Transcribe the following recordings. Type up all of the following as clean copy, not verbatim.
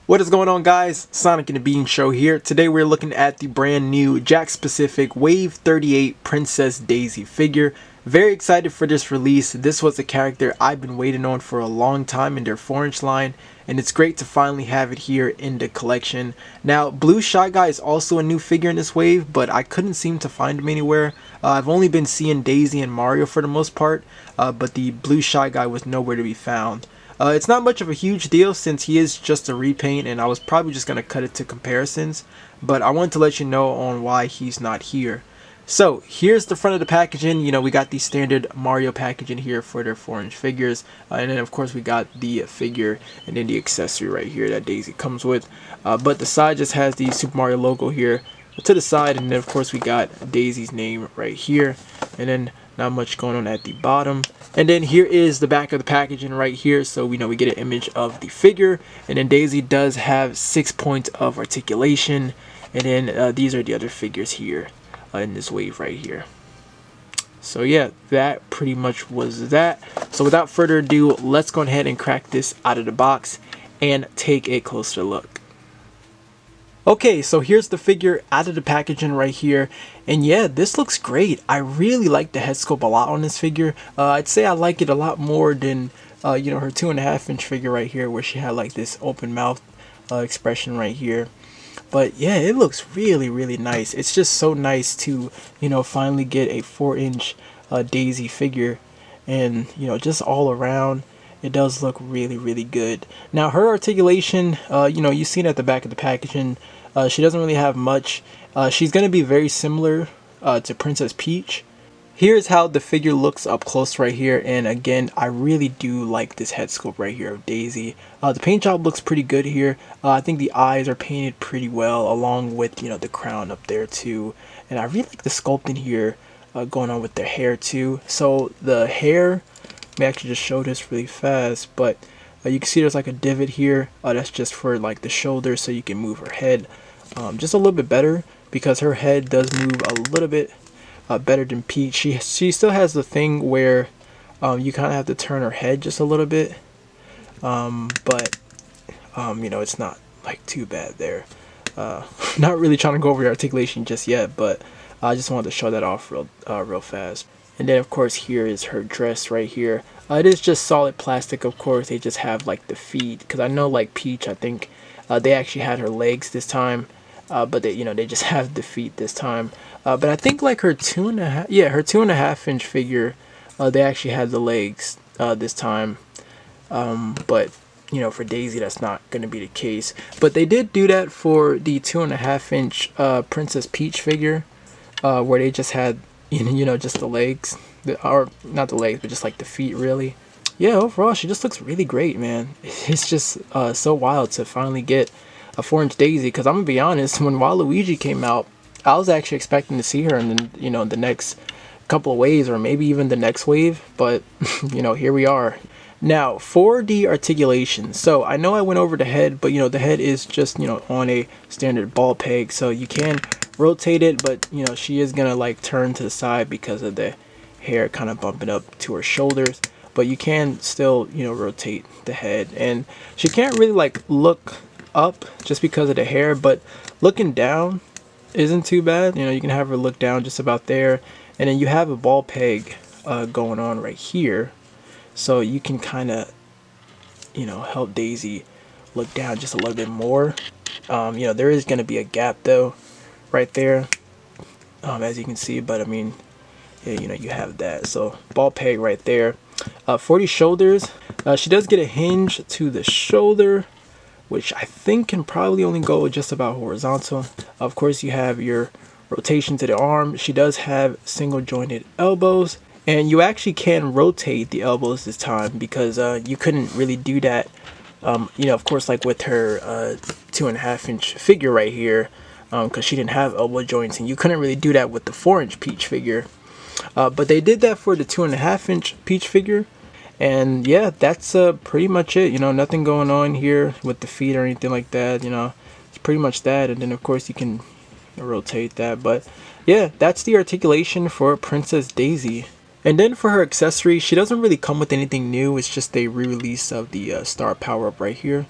What is going on, guys? Sonic and the Bean Show here. Today we're looking at the brand new Jakks specific Wave 38 Princess Daisy figure. Very excited for this release. This was a character I've been waiting on for a long time in their 4-inch line, and it's great to finally have it here in the collection. Now, Blue Shy Guy is also a new figure in this wave, but I couldn't seem to find him anywhere. I've only been seeing Daisy and Mario for the most part, but the Blue Shy Guy was nowhere to be found. It's not much of a huge deal since he is just a repaint, and I was probably just going to cut it to comparisons, but I wanted to let you know on why he's not here. So here's the front of the packaging. You know, we got the standard Mario packaging here for their 4-inch figures, and then of course we got the figure and then the accessory right here that Daisy comes with, but the side just has the Super Mario logo here to the side, and then of course we got Daisy's name right here, and then not much going on at the bottom. And then here is the back of the packaging right here, so we know we get an image of the figure, and then Daisy does have 6 points of articulation, and then these are the other figures here in this wave right here. So yeah, that pretty much was that. So without further ado, let's go ahead and crack this out of the box and take a closer look. Okay, so here's the figure out of the packaging right here, and yeah, this looks great. I really like the head sculpt a lot on this figure. I'd say I like it a lot more than you know, her 2.5-inch figure right here, where she had like this open mouth expression right here. But yeah, it looks really nice. It's just so nice to, you know, finally get a 4-inch Daisy figure, and you know, just all around it does look really good. Now her articulation, you know, you see it at the back of the packaging. She doesn't really have much. She's going to be very similar to Princess Peach. Here's how the figure looks up close right here, and again, I really do like this head sculpt right here of Daisy. The paint job looks pretty good here. I think the eyes are painted pretty well, along with, you know, the crown up there too. And I really like the sculpting here going on with their hair too. So the hair, let me actually just show this really fast, but you can see there's like a divot here. That's just for like the shoulder, so you can move her head just a little bit better, because her head does move a little bit better than Peach. She still has the thing where you kind of have to turn her head just a little bit, but you know, it's not like too bad there. Not really trying to go over your articulation just yet, but I just wanted to show that off real fast. And then of course here is her dress right here. It is just solid plastic, of course. They just have like the feet, because I know like Peach, I think they actually had her legs this time, but they, you know, they just have the feet this time. But I think like her 2.5-inch figure, they actually had the legs this time. But you know, for Daisy that's not going to be the case. But they did do that for the 2.5-inch Princess Peach figure, where they just had, you know, just the legs, or not the legs, but just like the feet really. Yeah, overall she just looks really great, man. It's just so wild to finally get a 4-inch Daisy, because I'm gonna be honest, when Waluigi came out, I was actually expecting to see her in the, you know, the next couple of waves, or maybe even the next wave, but you know, here we are. Now for the articulation, so I know I went over the head, but you know, the head is just, you know, on a standard ball peg, so you can rotate it, but you know, she is gonna like turn to the side because of the hair kind of bumping up to her shoulders. But you can still, you know, rotate the head, and she can't really like look up just because of the hair, but looking down isn't too bad. You know, you can have her look down just about there, and then you have a ball peg going on right here, so you can kind of, you know, help Daisy look down just a little bit more. You know, there is going to be a gap though right there, as you can see, but I mean, yeah, you know, you have that. So ball peg right there. For the shoulders, she does get a hinge to the shoulder, which I think can probably only go just about horizontal. Of course, you have your rotation to the arm. She does have single jointed elbows, and you actually can rotate the elbows this time, because you couldn't really do that, you know, of course, like with her 2.5-inch figure right here, because she didn't have elbow joints, and you couldn't really do that with the 4-inch Peach figure. But they did that for the 2.5-inch Peach figure, and yeah, that's pretty much it. You know, nothing going on here with the feet or anything like that. You know, it's pretty much that, and then of course you can rotate that. But yeah, that's the articulation for Princess Daisy. And then for her accessory, she doesn't really come with anything new. It's just a re-release of the star power-up right here.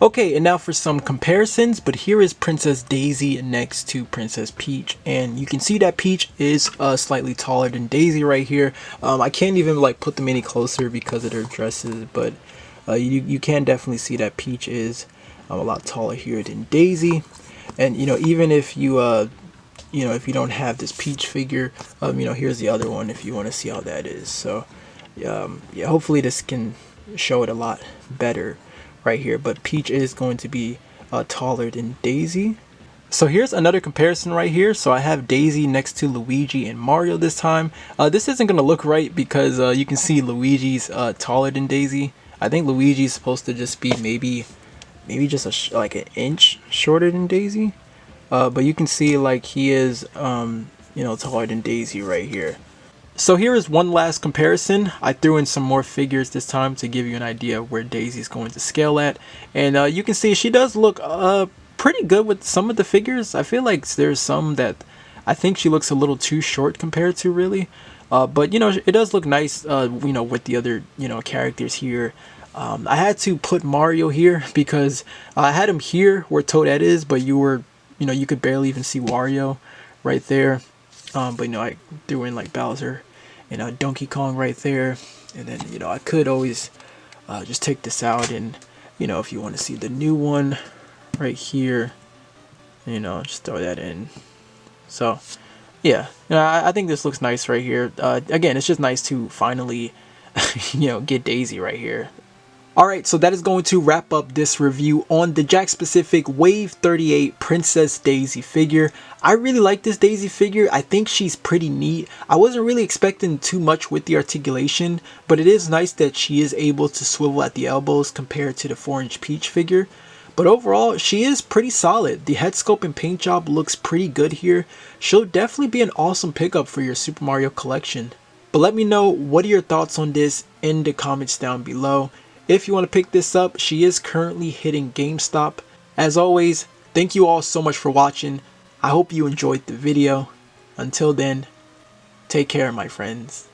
Okay, and now for some comparisons, but here is Princess Daisy next to Princess Peach, and you can see that Peach is slightly taller than Daisy right here. I can't even like put them any closer because of their dresses, but you can definitely see that Peach is a lot taller here than Daisy. And you know, even if you know, if you don't have this Peach figure, you know, here's the other one if you want to see how that is. So yeah, hopefully this can show it a lot better right here, but Peach is going to be taller than Daisy. So here's another comparison right here. So I have Daisy next to Luigi and Mario this time. This isn't going to look right because you can see Luigi's taller than Daisy. I think Luigi's supposed to just be maybe just like an inch shorter than Daisy. But you can see like he is you know, taller than Daisy right here. So here is one last comparison. I threw in some more figures this time to give you an idea of where Daisy's going to scale at. And you can see she does look pretty good with some of the figures. I feel like there's some that I think she looks a little too short compared to really. But you know, it does look nice you know, with the other, you know, characters here. I had to put Mario here because I had him here where Toadette is, but you know, you could barely even see Wario right there. But you know, I threw in like Bowser and Donkey Kong right there, and then you know, I could always just take this out, and you know, if you want to see the new one right here, you know, just throw that in. So yeah, you know, I think this looks nice right here. Again, it's just nice to finally you know, get Daisy right here. Alright, so that is going to wrap up this review on the Jakks specific Wave 38 Princess Daisy figure. I really like this Daisy figure. I think she's pretty neat. I wasn't really expecting too much with the articulation, but it is nice that she is able to swivel at the elbows compared to the 4-inch Peach figure. But overall, she is pretty solid. The head sculpt and paint job looks pretty good here. She'll definitely be an awesome pickup for your Super Mario collection. But let me know, what are your thoughts on this in the comments down below. If you want to pick this up, she is currently hitting GameStop. As always, thank you all so much for watching. I hope you enjoyed the video. Until then, take care, my friends.